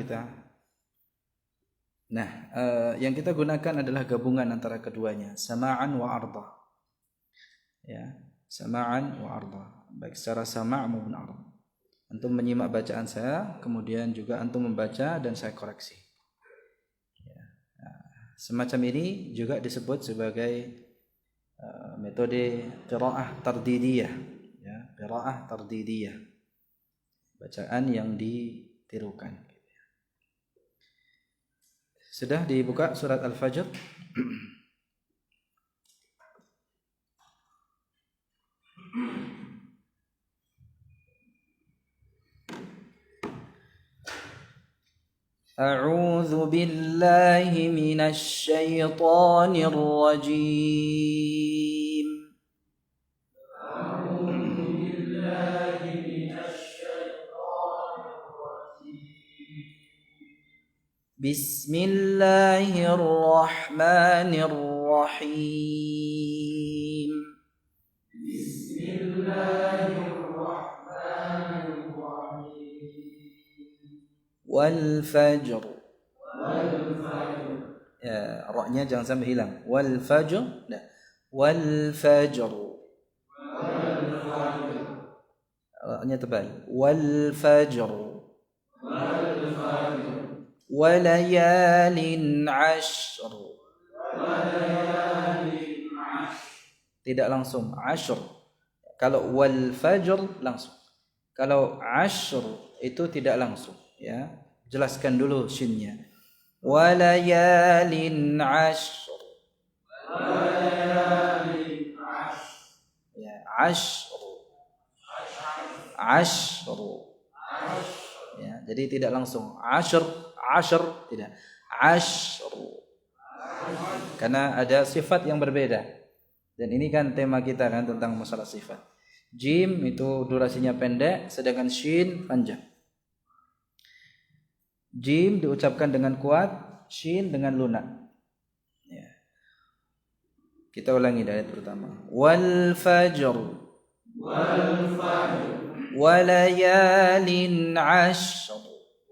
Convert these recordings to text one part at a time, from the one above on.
kita. Nah, yang kita gunakan adalah gabungan antara keduanya, sama'an wa arda. Ya, sama'an wa arda. Baik secara sama' maupun arda. Antum menyimak bacaan saya, kemudian juga antum membaca dan saya koreksi. Ya. Nah, semacam ini juga disebut sebagai metode qiraah tardidiyah. Ya, qiraah tardidiyah. Bacaan yang ditirukan. Sudah dibuka surat Al-Fajr? A'udzu billahi minasy syaithanir rajim. A'udzu billahi minasy syaithanir rajim. Bismillahirrahmanirrahim. Wal fajr. Ya, ra-nya jangan sampai hilang. Wal fajr. Nah. Wal fajr. Ra-nya tebal. Wal fajr. Walayalin ashr. Tidak langsung ashr. Kalau wal fajr langsung. Kalau ashr itu tidak langsung, ya. Jelaskan dulu shinnya. Walayalin ashr. Ya, ashr. Ashr. Ya, jadi tidak langsung ashr, ashr, tidak. Ashr. Karena ada sifat yang berbeda. Dan ini kan tema kita kan tentang masalah sifat. Jim itu durasinya pendek, sedangkan shin panjang. Jim diucapkan dengan kuat, shin dengan lunak. Ya. Kita ulangi dari ayat pertama. Wal fajr. Wal fajr. Walayalin ashr.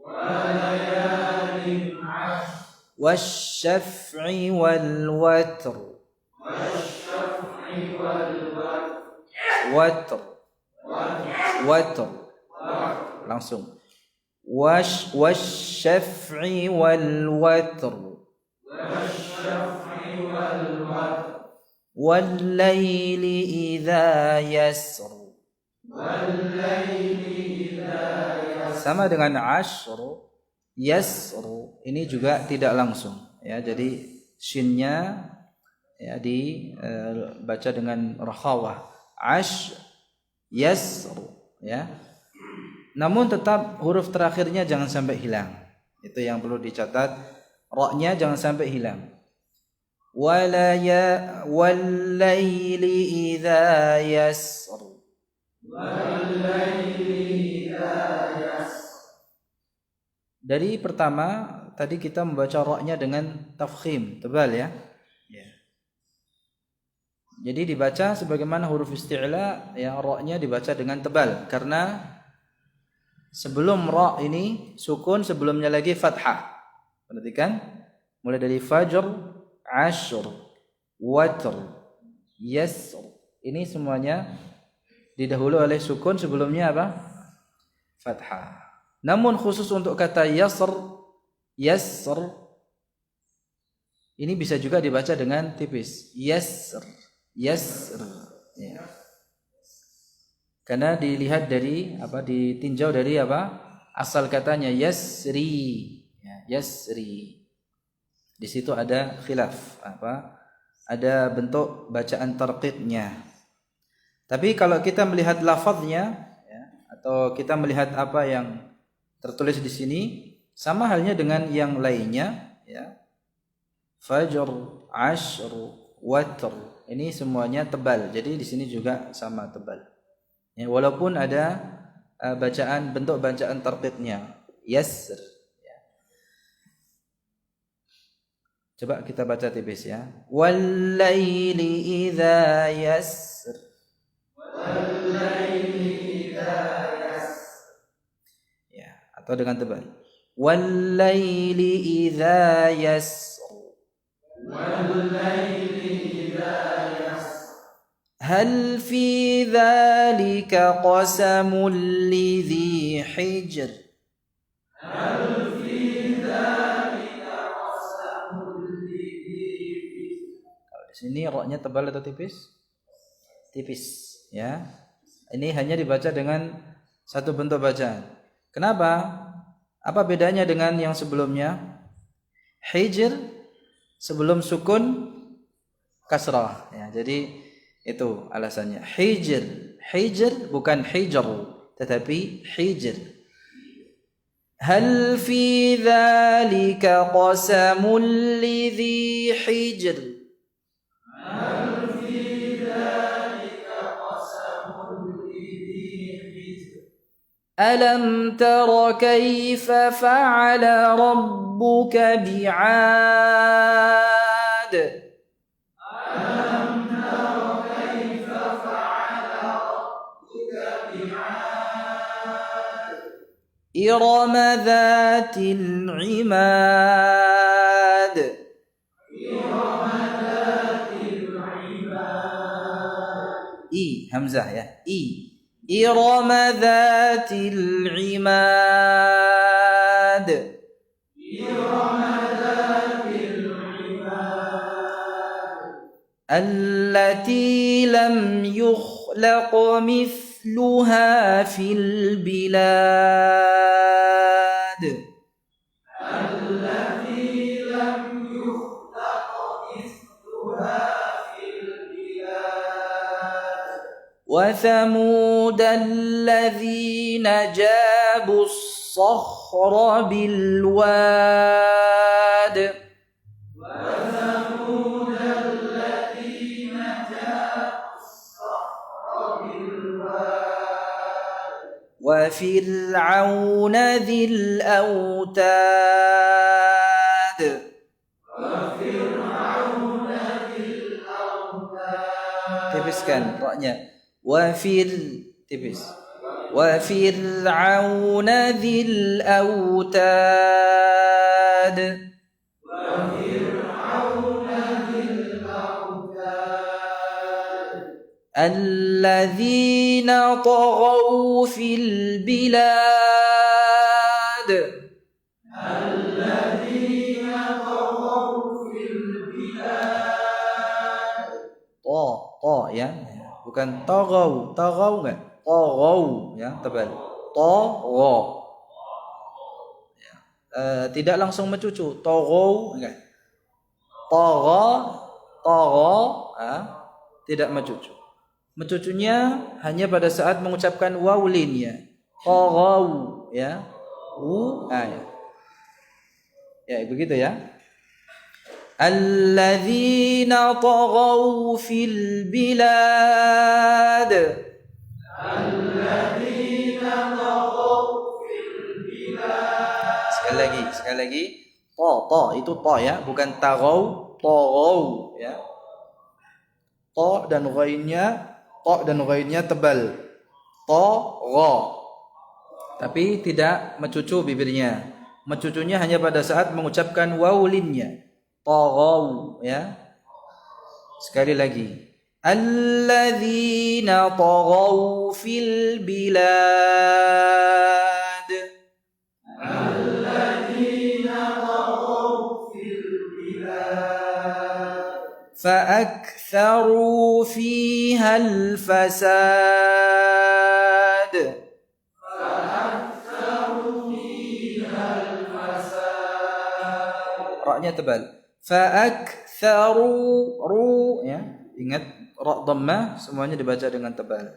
Walayalin ashr. Wasyaf'i wal watr. Wasyaf'i wal watr. Watr. Langsung. Wasyaf'i wal watr. Wasyaf'i wal watr. Wal laili idza yasr. Wal laili idza yasr. Sama dengan ashr, yasr ini juga tidak langsung, ya. Jadi shinnya ya dibaca dengan rakhawah. Ash yasr, ya. Namun tetap huruf terakhirnya jangan sampai hilang. Itu yang perlu dicatat. Ra-nya jangan sampai hilang. Wallaili idza yasr. Wallaili idza yasr. Dari pertama tadi kita membaca ra-nya dengan tafkhim, tebal, ya. Jadi dibaca sebagaimana huruf isti'la, ya, ra-nya dibaca dengan tebal karena sebelum ra ini sukun, sebelumnya lagi fathah. Perhatikan, mulai dari fajr, ashr, watr, yasr. Ini semuanya didahului oleh sukun, sebelumnya apa? Fathah. Namun khusus untuk kata yasr, yasr ini bisa juga dibaca dengan tipis. Yasr, yasr, ya. Karena dilihat dari apa, ditinjau dari apa? Asal katanya yasri, ya, yasri. Di situ ada khilaf, apa? Ada bentuk bacaan tarqiqnya. Tapi kalau kita melihat lafaznya, ya, atau kita melihat apa yang tertulis di sini, sama halnya dengan yang lainnya, ya. Fajr, ashr, watr. Ini semuanya tebal. Jadi di sini juga sama tebal. Ya, walaupun ada bacaan, bentuk bacaan tarqiqnya, yasr, ya. Coba kita baca tipis, ya. Wallaili idza yasr. Wallaili idza yasr. Ya, atau dengan tebal. والليل إذا يسر هل في ذلك قسم لذي حجر Sini roknya tebal atau tipis? Tipis, ya. Ini hanya dibaca dengan satu bentuk bacaan. Kenapa? Apa bedanya dengan yang sebelumnya? Hijr sebelum sukun kasrah, ya. Jadi itu alasannya. Hijr bukan hijr, tetapi hijr. Hal fi dzalika qasamul lidzi hijr. ألم تر كيف فعل ربك بعاد إرم ذات العماد I hamzah ya I إرم ذات العماد التي لم يخلق مثلها في البلاد وثمود الذين جابوا الصخر بالواد وفرعون ذي الأوتاد tipiskan roknya tipis وفرعون ذي الأوتاد الذين طغوا في البلاد to ya bukan tagaw enggak tagaw ya tebal tagaw ya. Tidak langsung mencucu tagaw enggak tagaw tidak mencucu. Mencucunya hanya pada saat mengucapkan wawlin ya. Tagaw ya. Ya. Ya begitu ya. Alladzina tagaw fil bilad. Sekali lagi. Ta itu ta ya, bukan tagaw ya. Ta dan ghainnya tebal. Ta tapi tidak mencucu bibirnya. Mencucunya hanya pada saat mengucapkan wawlinnya. Tagaw ya. Sekali lagi. Alladzina tagaw fil bilad. Alladzina tagaw fil bilad. Fa'aktharu fiha al-fasad. Ra-nya tebal. Fa'aktharu ya, ingat ra dhammah semuanya dibaca dengan tebal.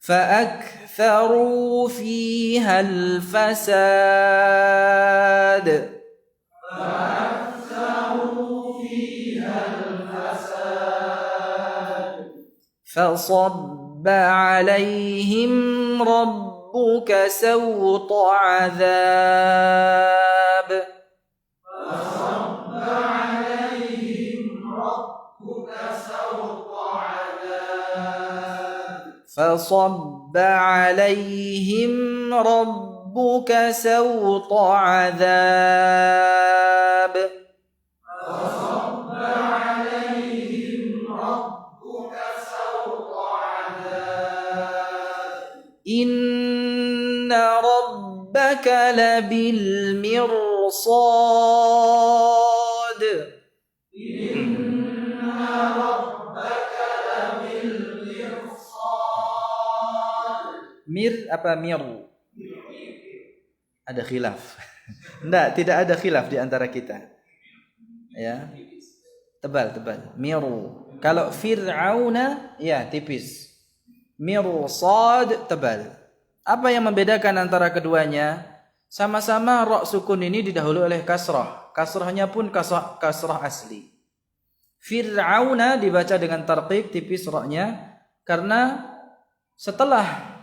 Fa'aktharu fiha al-fasad. فصب عليهم ربك سوط عذاب فصب عليهم ربك rabbuka sawta azab. Inna rabbaka labil mirsad. Mir apa mir? Ada khilaf. Tidak ada khilaf di antara kita. Ya. Tebal. Miru. Kalau Fir'auna ya tipis. Mirsad tebal. Apa yang membedakan antara keduanya? Sama-sama ra sukun ini didahului oleh kasrah. Kasrahnya pun kasrah asli. Fir'auna dibaca dengan tarqiq tipis ra-nya karena setelah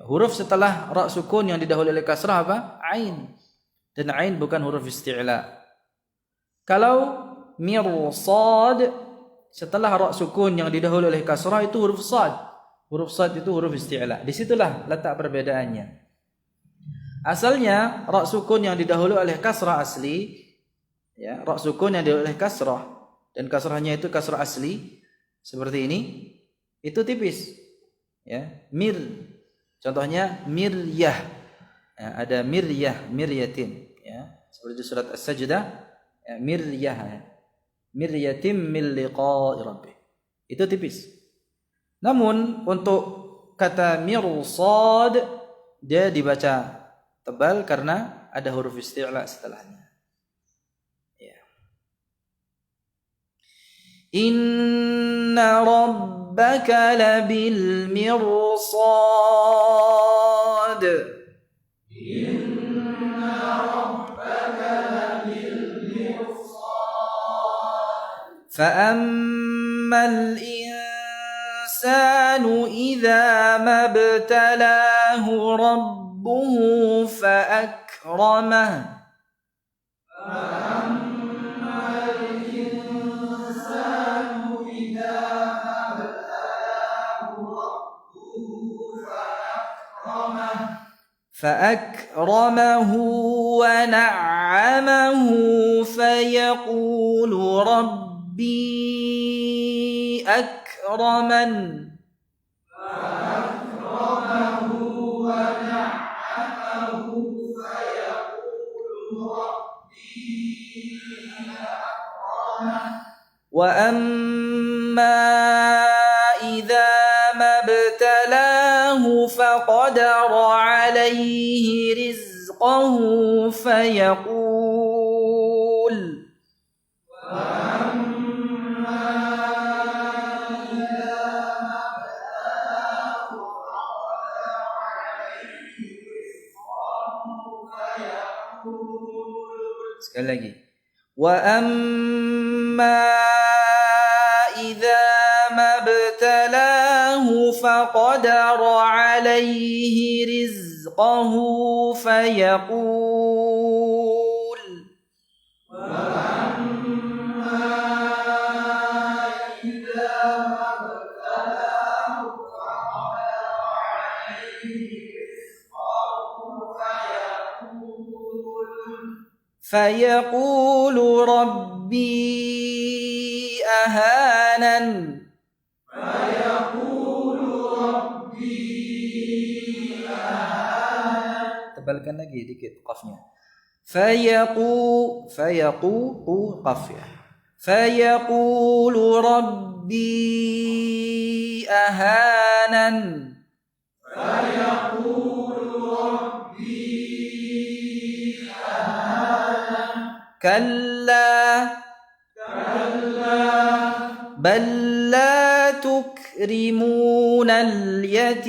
huruf setelah ra sukun yang didahului oleh kasrah apa? Ain. Dan ain bukan huruf isti'la. Kalau mirsad setelah ra sukun yang didahului oleh kasrah itu huruf sad. Huruf sad itu huruf isti'la. Disitulah letak perbedaannya. Asalnya ra sukun yang didahului oleh kasrah asli, ya, ra sukun yang didahului oleh kasrah dan kasrahnya itu kasrah asli seperti ini, itu tipis. Ya, mir. Contohnya miryah. Ya, ada miryah, miryatin, ya. Seperti surat As-Sajdah, ya, miryah, ya. Miryatim min liqa'i rabbih. Itu tipis. Namun untuk kata mirsad dia dibaca tebal karena ada huruf isti'la setelahnya. Ya. Inna rabbaka labil mirsad. Inna rabbaka labil mirsad. Fa'ammal insanu idza mabtalahu rabbuhu fa'akramah. فأكرمه ونعمه فيقول ربي أكرمن. فأكرمه ونعمه فيقول ربي أكرمن. وأما إذا ما ابتلاه فقدر عليه رزقه فيقول sekali lagi. Wa amma idza mabtalahu faqadara alaihi rizqahu fayaqul wa amma idza mabtalahu faqadara alaihi rizqahu فيقول ربي أهانن. فيقول ربي أهانن. tebalkan lagi dikit qafnya. فيقول قف ya. فيقول ربي أهانن. فيقول ربي كلا بل لا تكرمون اليتيم.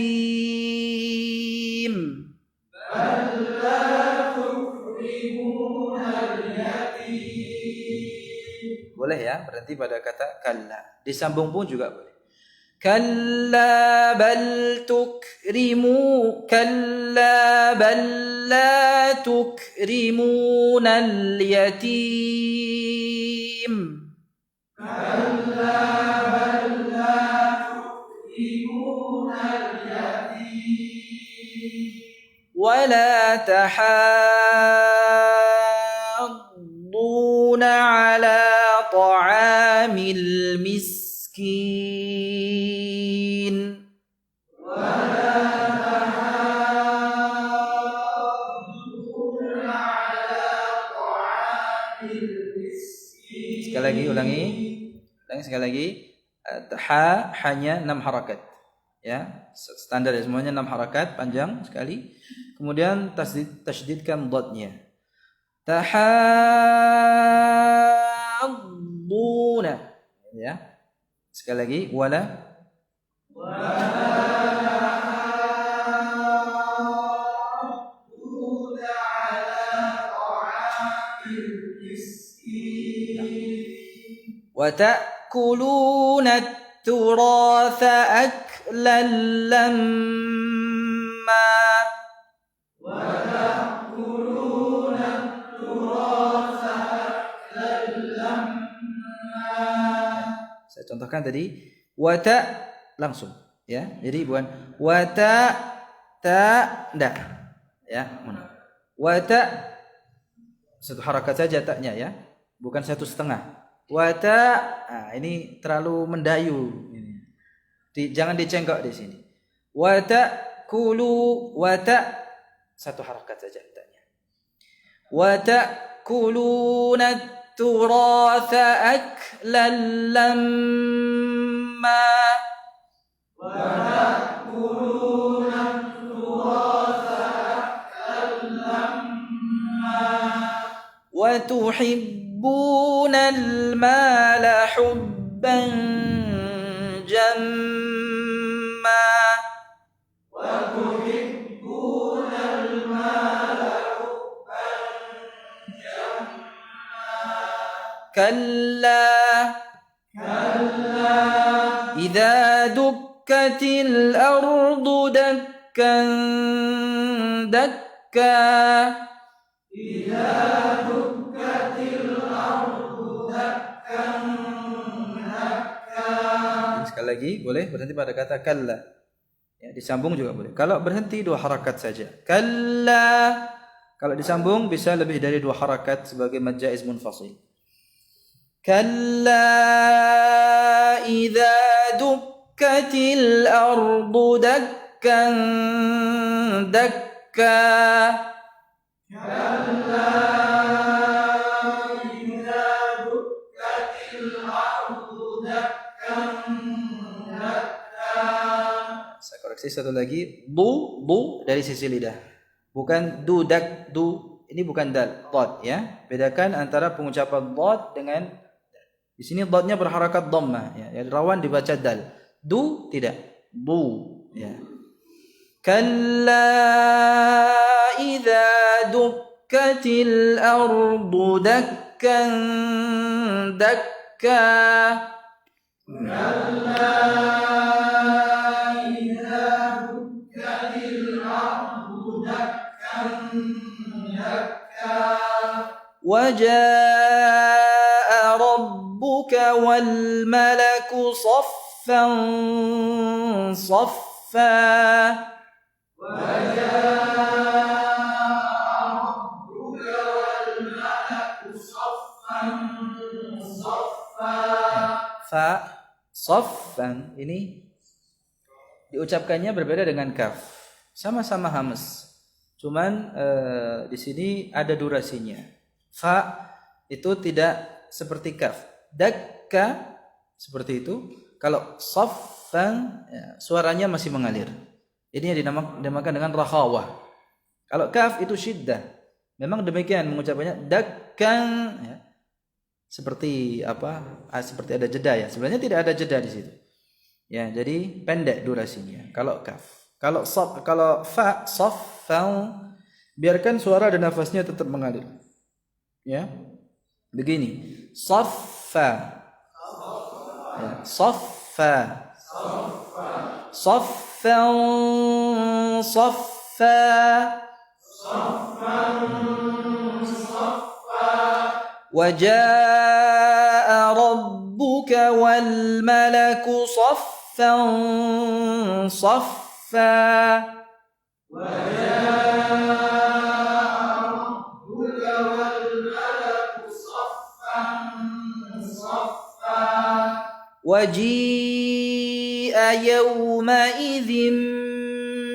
Boleh ya, berhenti pada kata kalla. Disambung pun juga boleh. كلا بل لا تكرمون اليتيم. كلا بل لا تكرمون اليتيم. ولا تحاضون على طعام المسكين sekali lagi ulangi sekali lagi hanya 6 harakat ya standar ya semuanya 6 harakat panjang sekali kemudian tasydidkan dhatnya tahadduna ya sekali lagi wala وتأكلون التراث أكلا لما saya contohkan tadi wata langsung ya jadi bukan wata enggak ya wata satu harakat saja taknya ya bukan 1,5 wata ini terlalu mendayu jangan dicengkok di sini wata kulu wata satu harakat saja taknya wata kuluna التراث أكلا لما وتأكلون التراث أكلا لما وتحبون المال حبا جما وتحبون المال كلا إذا دكت الأرض دكا دكا إذا دكت الأرض دكا دكا sekali lagi boleh berhenti pada kata kalla ya disambung juga boleh kalau berhenti 2 harakat saja kalla kalau disambung bisa lebih dari 2 harakat sebagai mad jaiz munfasil كلا إذا دكت الأرض دكا دكا كلا إذا دكت الأرض دكا دكا saya koreksi satu lagi du dari sisi lidah bukan dudak du ini bukan dal dad ya bedakan antara pengucapan dad dengan di sini dhatnya berharakat dhamma ya, rawan dibaca dal. Du tidak. Bu ya. Kalla idza dukkatil ardu dakkan dakka. Kalla idza dukkatil ardu dakkan dakka. Wajaa rabbuka wal malaku saffan saffa. Wajaa rabbuka wal malaku saffan saffa. Fa saffan ini diucapkannya berbeda dengan kaf. Sama-sama hamas. Cuman di sini ada durasinya. Fa itu tidak seperti kaf. Dakka seperti itu. Kalau saffan ya, suaranya masih mengalir. Ini yang dinamakan dengan rakhawah. Kalau kaf itu syiddah. Memang demikian mengucapkannya dakkan ya. Seperti apa? Seperti ada jeda ya. Sebenarnya tidak ada jeda di situ. Ya, jadi pendek durasinya. Kalau kaf. Kalau fa saffan biarkan suara dan nafasnya tetap mengalir. Ya. Begini. Saffa. Ya, saffa. Saffan saffa. Saffan saffa. وجاء ربك والملك صفا صفا وجاء وجيء يومئذ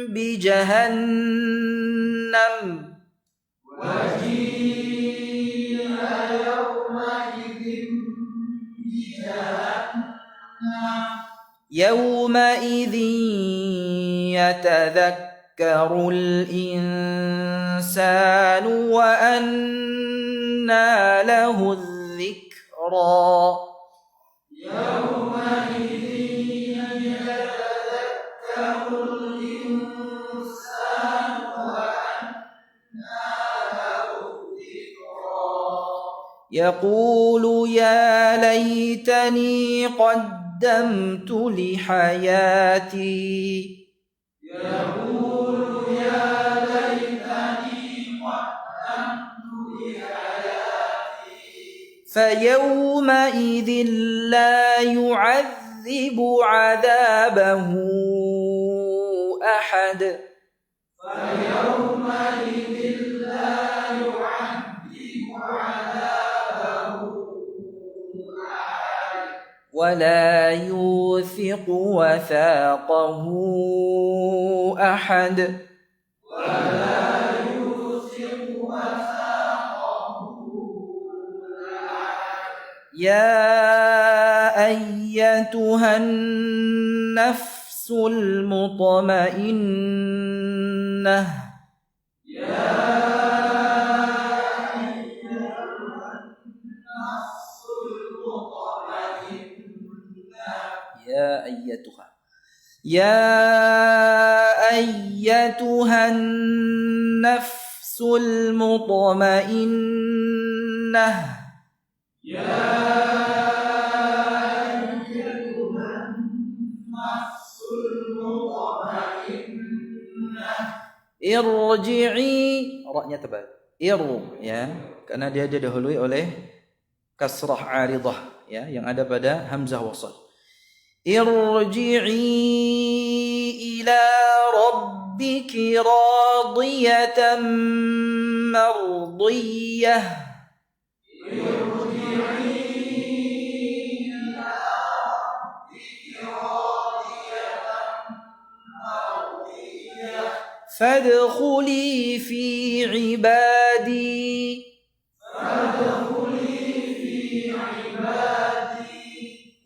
بجهنم يومئذ يتذكر الإنسان وأنى له الذكرى يقول يا ليتني قدمت لحياتي فيومئذ لا يعذب عذابه أحد ولا يوثق وثاقه أحد يا أيتها النفس المطمئنة يا أيتها النفس المطمئنة irji'i, ra-nya tebal, ya, karena dia didahului oleh kasrah aridah, ya, yang ada pada hamzah wasal. Irji'i ila rabbiki radiyatan mardiyah. فادخلي في عبادي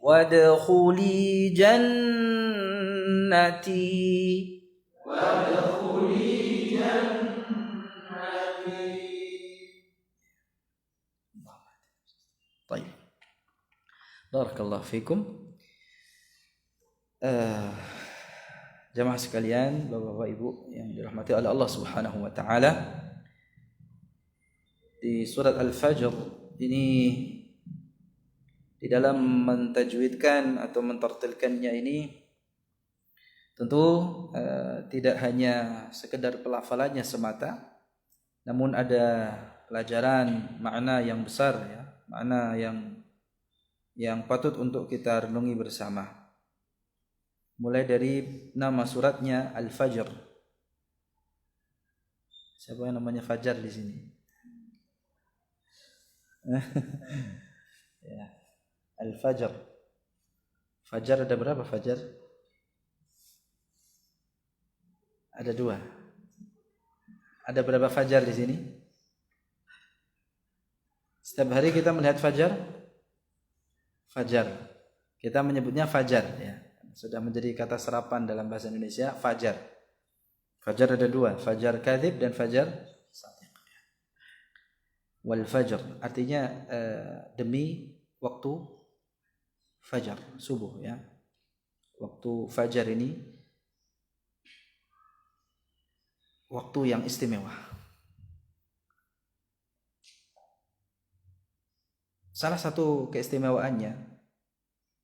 وادخلي جنتي طيب بارك الله فيكم. Jamaah sekalian, Bapak-bapak Ibu yang dirahmati oleh Allah Subhanahu wa taala. Di surat Al-Fajr ini, di dalam mentajwidkan atau mentartilkannya ini tentu tidak hanya sekedar pelafalannya semata, namun ada pelajaran makna yang besar, ya, makna yang patut untuk kita renungi bersama. Mulai dari nama suratnya Al-Fajr. Siapa yang namanya Fajar di sini? Ya. Al-Fajr. Fajar ada berapa Fajar? Ada 2. Ada berapa Fajar di sini? Setiap hari kita melihat Fajar. Fajar. Kita menyebutnya Fajar, ya. Sudah menjadi kata serapan dalam bahasa Indonesia, fajar. Fajar ada 2, fajar kadhib dan fajar shadiq. Wal fajr artinya demi waktu fajar, subuh, ya. Waktu fajar ini waktu yang istimewa. Salah satu keistimewaannya,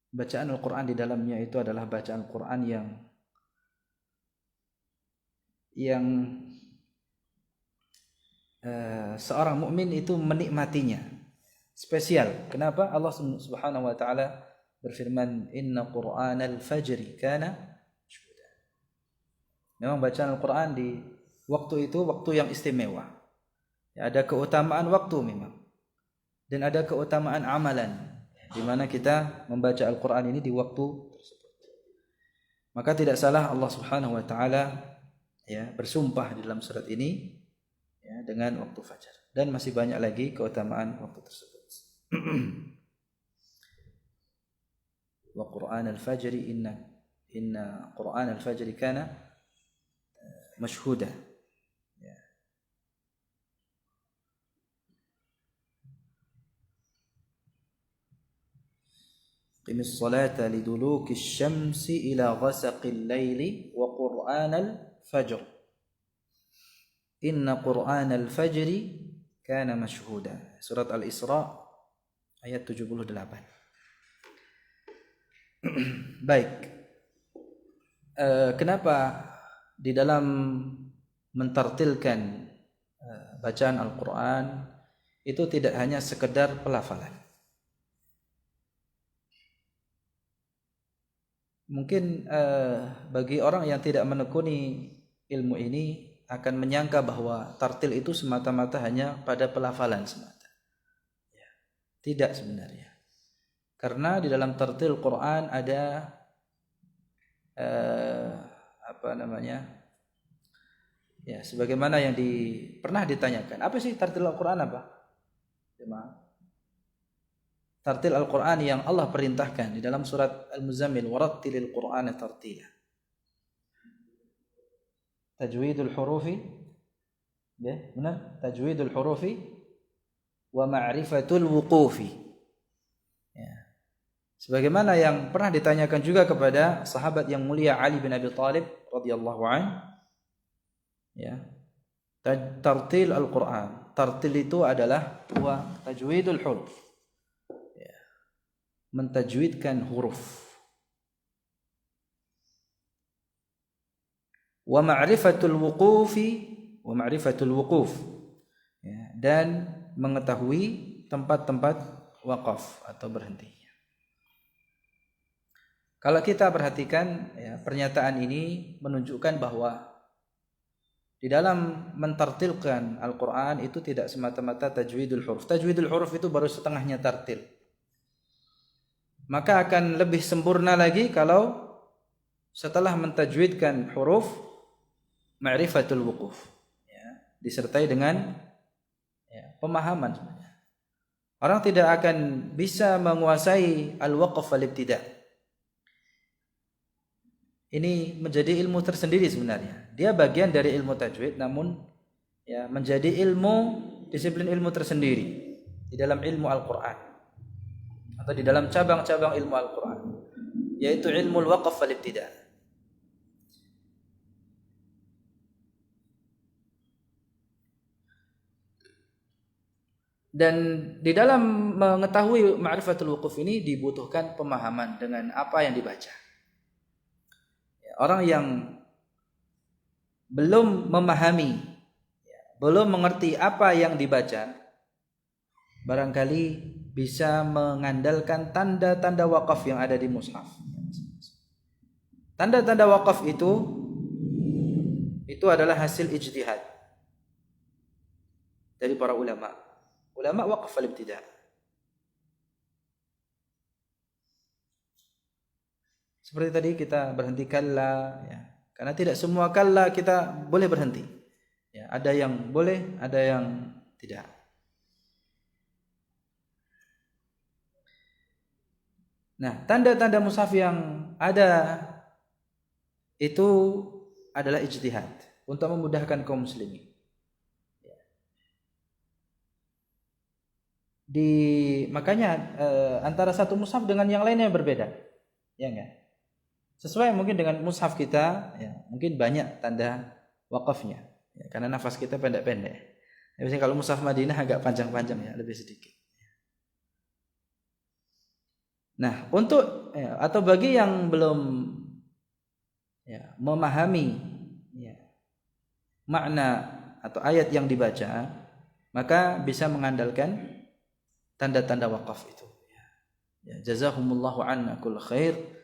bacaan Al-Quran di dalamnya itu adalah bacaan Al-Quran yang seorang mukmin itu menikmatinya. Spesial. Kenapa? Allah Subhanahu wa taala berfirman, "Inna Qur'anal fajri kana mashhuda." Memang bacaan Al-Quran di waktu itu waktu yang istimewa. Ya, ada keutamaan waktu memang. Dan ada keutamaan amalan. di mana kita membaca Al-Qur'an ini di waktu tersebut. Maka tidak salah Allah Subhanahu wa taala ya bersumpah di dalam surat ini ya dengan waktu fajar, dan masih banyak lagi keutamaan waktu tersebut. Wa Qur'an al-fajri inna Qur'an al-fajri kana mashhuda. Ya. Qimis salata liduluki syamsi ila ghasaqil laili wa Qur'an al-fajr. Inna Qur'an al-fajri kana mashhuda. Surat Al-Isra ayat 78. Baik. Kenapa di dalam mentartilkan bacaan Al-Quran itu tidak hanya sekedar pelafalan? Mungkin bagi orang yang tidak menekuni ilmu ini akan menyangka bahwa tartil itu semata-mata hanya pada pelafalan semata. Ya, tidak sebenarnya. Karena di dalam tartil Quran ada ya sebagaimana yang pernah ditanyakan, apa sih tartil Al-Quran apa? Tartil Al-Quran yang Allah perintahkan di dalam surat Al-Muzammil, warattilil Qur'ana tartila. Tajwidul hurufi, ya, benar? Tajwidul hurufi wa ma'rifatul wuqufi. Ya. Sebagaimana yang pernah ditanyakan juga kepada sahabat yang mulia Ali bin Abi Thalib radhiyallahu anhu, ya. Tartil Al-Qur'an. Tartil itu adalah tajwidul huruf. Ya. Mentajwidkan huruf. Wa ma'rifatul wuquf. Ya, dan mengetahui tempat-tempat waqaf atau berhenti. Kalau kita perhatikan ya, pernyataan ini menunjukkan bahwa di dalam mentartilkan Al-Quran itu tidak semata-mata tajwidul huruf. Tajwidul huruf itu baru setengahnya tartil. Maka akan lebih sempurna lagi kalau setelah mentajwidkan huruf, ma'rifatul wuquf. Ya, disertai dengan ya, pemahaman sebenarnya. Orang tidak akan bisa menguasai al-waqf wal-ibtida'. Ini menjadi ilmu tersendiri sebenarnya. Dia bagian dari ilmu tajwid, namun ya menjadi disiplin ilmu tersendiri di dalam ilmu Al-Quran atau di dalam cabang-cabang ilmu Al-Quran, yaitu ilmu al-waqf wal-ibtida'. Dan di dalam mengetahui ma'rifatul wuquf ini dibutuhkan pemahaman dengan apa yang dibaca. Orang yang belum memahami, belum mengerti apa yang dibaca, barangkali bisa mengandalkan tanda-tanda wakaf yang ada di mushaf. Tanda-tanda wakaf itu adalah hasil ijtihad dari para ulama waqaf al-ibtida'. Seperti tadi kita berhenti kalla, ya. Karena tidak semua kalla kita boleh berhenti. Ya, ada yang boleh, ada yang tidak. Nah, tanda-tanda mushaf yang ada itu adalah ijtihad untuk memudahkan kaum muslimin. Makanya antara satu mushaf dengan yang lainnya berbeda, ya enggak? Sesuai mungkin dengan mushaf kita, ya, mungkin banyak tanda wakafnya, ya, karena nafas kita pendek-pendek. Ya, biasanya kalau mushaf Madinah agak panjang-panjang, ya, lebih sedikit. Nah, untuk atau bagi yang belum ya, memahami ya, makna atau ayat yang dibaca, maka bisa mengandalkan tanda-tanda wakaf itu. Ya, jazahumullahu anna kull khair.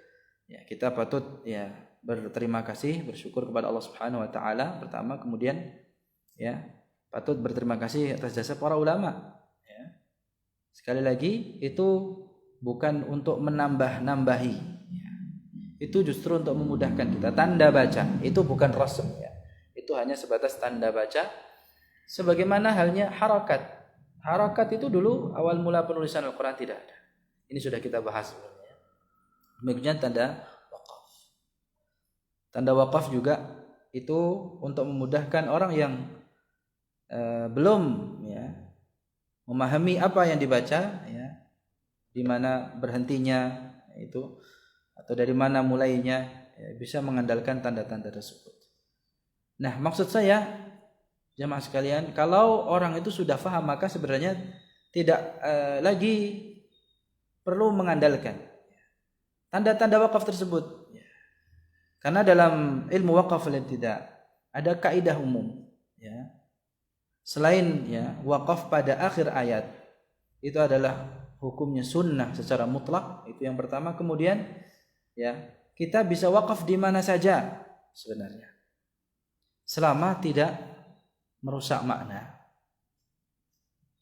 Ya, kita patut ya berterima kasih, bersyukur kepada Allah Subhanahu wa taala pertama, kemudian ya patut berterima kasih atas jasa para ulama. Ya. Sekali lagi itu bukan untuk menambah-nambahi. Itu justru untuk memudahkan kita. Tanda baca itu bukan rasm ya. Itu hanya sebatas tanda baca. Sebagaimana halnya harakat. Harakat itu dulu awal mula penulisan Al-Quran tidak ada. Ini sudah kita bahas sebelumnya. Demikian tanda waqaf. Tanda waqaf juga itu untuk memudahkan orang yang belum ya memahami apa yang dibaca ya, di mana berhentinya itu atau dari mana mulainya ya, bisa mengandalkan tanda-tanda tersebut. Nah, maksud saya jamaah sekalian, kalau orang itu sudah faham maka sebenarnya tidak lagi perlu mengandalkan tanda-tanda wakaf tersebut. Karena dalam ilmu wakaf tidak ada kaidah umum ya. Selain ya wakaf pada akhir ayat itu adalah hukumnya sunnah secara mutlak, itu yang pertama. Kemudian ya kita bisa wakaf di mana saja sebenarnya selama tidak merusak makna.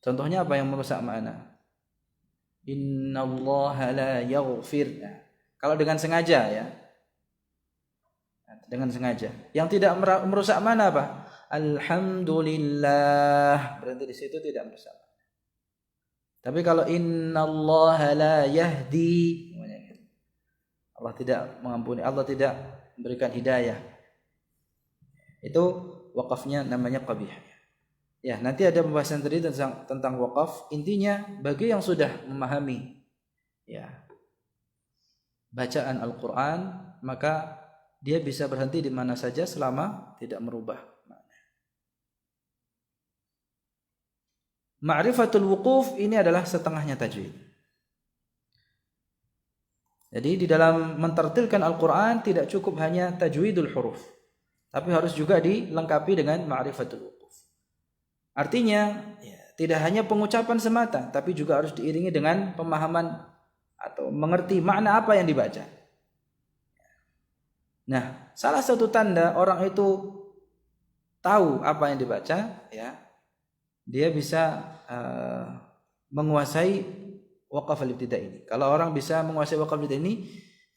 Contohnya apa yang merusak makna? Innallaha la yaghfir. Kalau dengan sengaja ya, dengan sengaja. Yang tidak merusak makna apa? Alhamdulillah, berhenti di situ tidak merusak. Tapi kalau innallaha la yahdi, Allah tidak mengampuni, Allah tidak memberikan hidayah, itu wakafnya namanya qabih. Ya, nanti ada pembahasan tadi tentang wakaf. Intinya bagi yang sudah memahami ya bacaan Al-Quran, maka dia bisa berhenti di mana saja selama tidak merubah makna. Ma'rifatul wuquf ini adalah setengahnya tajwid. Jadi di dalam mentartilkan Al-Quran tidak cukup hanya tajwidul huruf, tapi harus juga dilengkapi dengan ma'rifatul wuquf. Artinya ya, tidak hanya pengucapan semata, tapi juga harus diiringi dengan pemahaman atau mengerti makna apa yang dibaca. Nah, salah satu tanda orang itu tahu apa yang dibaca, ya, dia bisa menguasai waqaf al-ibtida ini. Kalau orang bisa menguasai waqaf al-ibtida ini,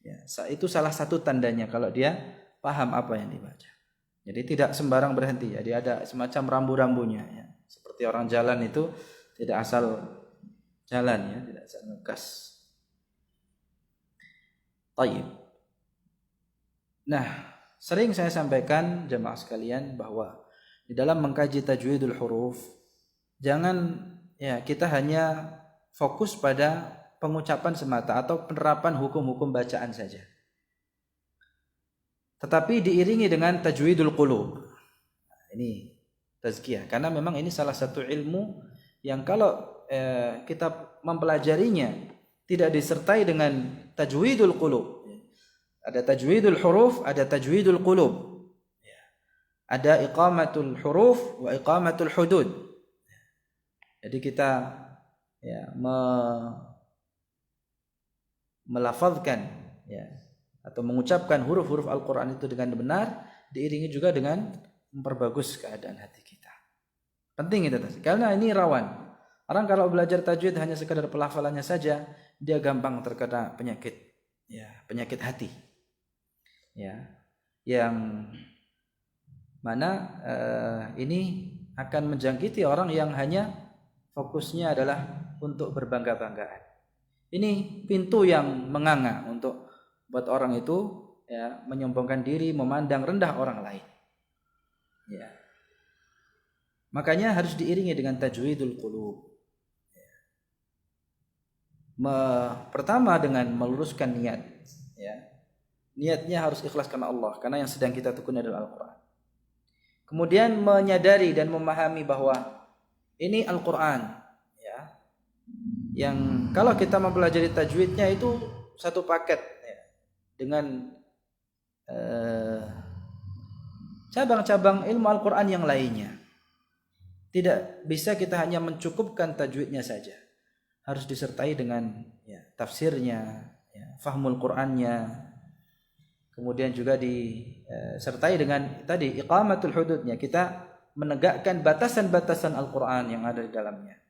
ya, itu salah satu tandanya kalau dia paham apa yang dibaca. Jadi tidak sembarang berhenti. Jadi ada semacam rambu-rambunya. Ya. Seperti orang jalan itu tidak asal jalan, ya, tidak asal ngegas. Taib. Nah, sering saya sampaikan jemaah sekalian bahwa di dalam mengkaji tajwidul huruf, jangan ya kita hanya fokus pada pengucapan semata atau penerapan hukum-hukum bacaan saja. Tetapi diiringi dengan tajwidul qulub. Ini tazkiyah, karena memang ini salah satu ilmu yang kalau kita mempelajarinya tidak disertai dengan tajwidul qulub. Ada tajwidul huruf, ada tajwidul qulub. Ada iqamatul huruf wa iqamatul hudud. Jadi kita ya melafazkan ya atau mengucapkan huruf-huruf Al-Quran itu dengan benar, diiringi juga dengan memperbagus keadaan hati kita. Penting itu, karena ini rawan. Orang kalau belajar tajwid hanya sekadar pelafalannya saja, dia gampang terkena penyakit, ya, penyakit hati, ya, yang mana ini akan menjangkiti orang yang hanya fokusnya adalah untuk berbangga-banggaan. Ini pintu yang menganga untuk buat orang itu ya menyombongkan diri, memandang rendah orang lain. Ya. Makanya harus diiringi dengan tajwidul qulub. Ya. Pertama dengan meluruskan niat. Ya. Niatnya harus ikhlas karena Allah, karena yang sedang kita tekuni adalah Al-Quran. Kemudian menyadari dan memahami bahwa ini Al-Quran, ya, yang kalau kita mempelajari tajwidnya itu satu paket ya, dengan cabang-cabang ilmu Al-Quran yang lainnya. Tidak bisa kita hanya mencukupkan tajwidnya saja, harus disertai dengan ya, tafsirnya, ya, fahmul Qurannya, kemudian juga disertai dengan tadi iqamatul hududnya, kita menegakkan batasan-batasan Al-Quran yang ada di dalamnya.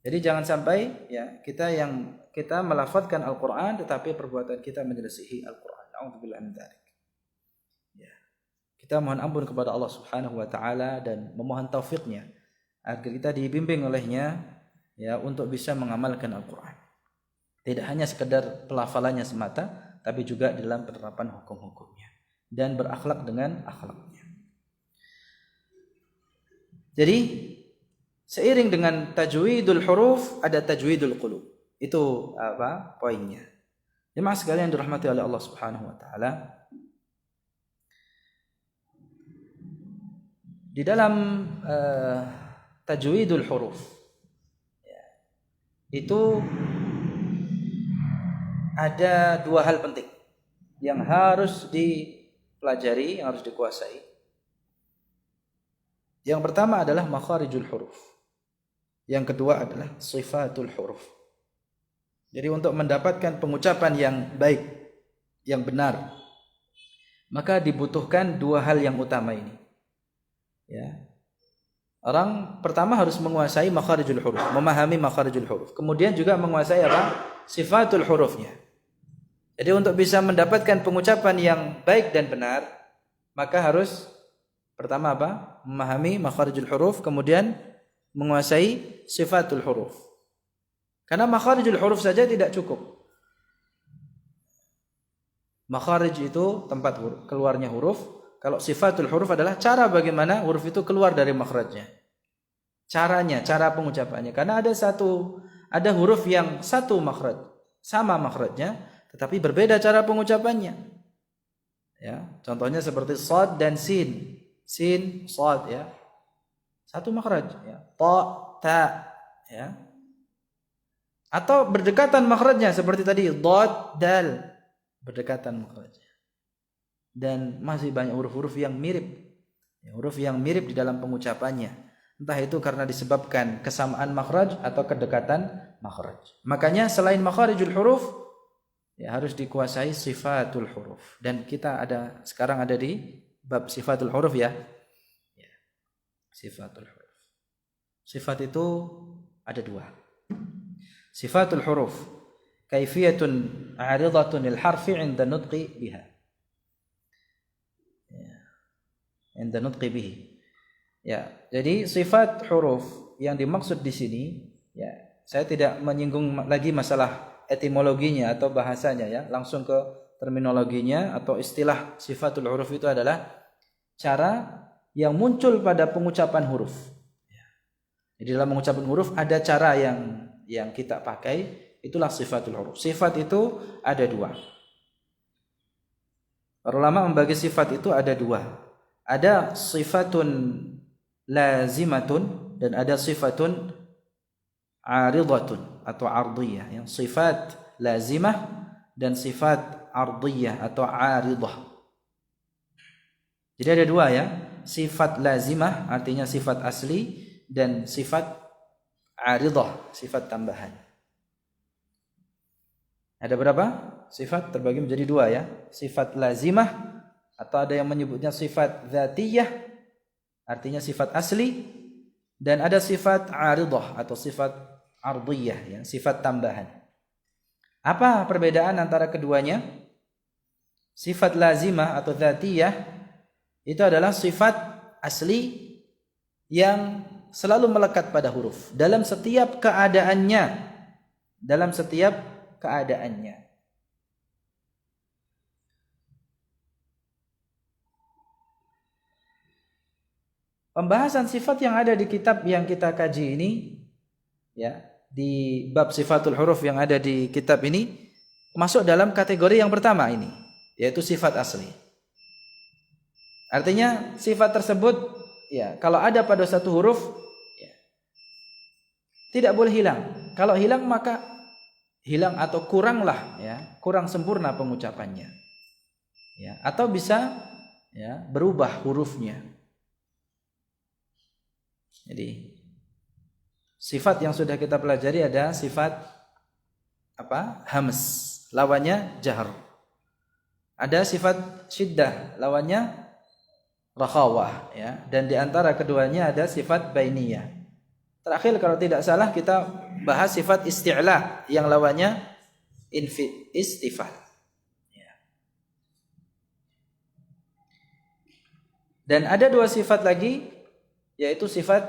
Jadi jangan sampai ya kita melafadzkan Al-Qur'an tetapi perbuatan kita menyelisihi Al-Qur'an. A'udzubillahi min dzalik. Ya. Kita mohon ampun kepada Allah Subhanahu wa taala dan memohon taufiknya agar kita dibimbing olehnya ya untuk bisa mengamalkan Al-Qur'an. Tidak hanya sekedar pelafalannya semata, tapi juga dalam penerapan hukum-hukumnya dan berakhlak dengan akhlaknya. Jadi seiring dengan tajwidul huruf ada tajwidul qulub. Itu apa poinnya? Jemaah sekalian dirahmati oleh Allah Subhanahu wa taala. Di dalam tajwidul huruf ya, itu ada dua hal penting yang harus dipelajari, yang harus dikuasai. Yang pertama adalah makharijul huruf. Yang kedua adalah sifatul huruf. Jadi untuk mendapatkan pengucapan yang baik, yang benar, maka dibutuhkan dua hal yang utama ini. Ya. Orang pertama harus menguasai makharijul huruf, memahami makharijul huruf. Kemudian juga menguasai apa? Sifatul hurufnya. Jadi untuk bisa mendapatkan pengucapan yang baik dan benar, maka harus pertama apa? Memahami makharijul huruf, kemudian menguasai sifatul huruf. Karena makharijul huruf saja tidak cukup. Makharij itu tempat keluarnya huruf. Kalau sifatul huruf adalah cara bagaimana huruf itu keluar dari makhrajnya. Caranya, cara pengucapannya. Karena ada huruf yang satu makhraj, sama makhrajnya, tetapi berbeda cara pengucapannya. Ya, contohnya seperti shad dan sin. Sin, shad ya. Satu makhraj ya. Ta, ta ya. Atau berdekatan makhrajnya seperti tadi dhad, dal. Berdekatan makhrajnya. Dan masih banyak huruf-huruf yang mirip. Ya, huruf yang mirip di dalam pengucapannya. Entah itu karena disebabkan kesamaan makhraj atau kedekatan makhraj. Makanya selain makharijul huruf ya harus dikuasai sifatul huruf. Dan kita sekarang ada di bab sifatul huruf ya. Ya. Sifatul huruf. Sifat itu ada dua. Sifatul huruf kaifiyatun 'aridatun lil harfi 'inda nutqi biha. Inda nutqi bihi. Ya, jadi sifat huruf yang dimaksud di sini ya, saya tidak menyinggung lagi masalah etimologinya atau bahasanya ya, langsung ke terminologinya atau istilah sifatul huruf itu adalah cara yang muncul pada pengucapan huruf. Jadi dalam mengucapkan huruf ada cara yang kita pakai, itulah sifatul huruf. Sifat itu ada dua. Para ulama membagi sifat itu ada dua. Ada sifatun lazimatun dan ada sifatun aridatun atau ardiyah. Yang sifat lazimah dan sifat ardiyah atau aridah. Jadi ada dua ya. Sifat lazimah artinya sifat asli dan sifat aridah, sifat tambahan. Ada berapa? Sifat terbagi menjadi dua ya. Sifat lazimah atau ada yang menyebutnya sifat dzatiyah artinya sifat asli dan ada sifat aridah atau sifat ardiyah ya, sifat tambahan. Apa perbedaan antara keduanya? Sifat lazimah atau dzatiyah itu adalah sifat asli yang selalu melekat pada huruf dalam setiap keadaannya. Dalam setiap keadaannya. Pembahasan sifat yang ada di kitab yang kita kaji ini ya, di bab sifatul huruf yang ada di kitab ini masuk dalam kategori yang pertama ini, yaitu sifat asli. Artinya sifat tersebut ya, kalau ada pada satu huruf ya, tidak boleh hilang. Kalau hilang maka hilang atau kuranglah ya, kurang sempurna pengucapannya. Ya, atau bisa ya berubah hurufnya. Jadi sifat yang sudah kita pelajari ada sifat apa? Hams, lawannya jahr. Ada sifat syiddah, lawannya rakhawah ya. Dan di antara keduanya ada sifat bainiyah. Terakhir kalau tidak salah kita bahas sifat isti'la yang lawannya istifal. Ya. Dan ada dua sifat lagi, yaitu sifat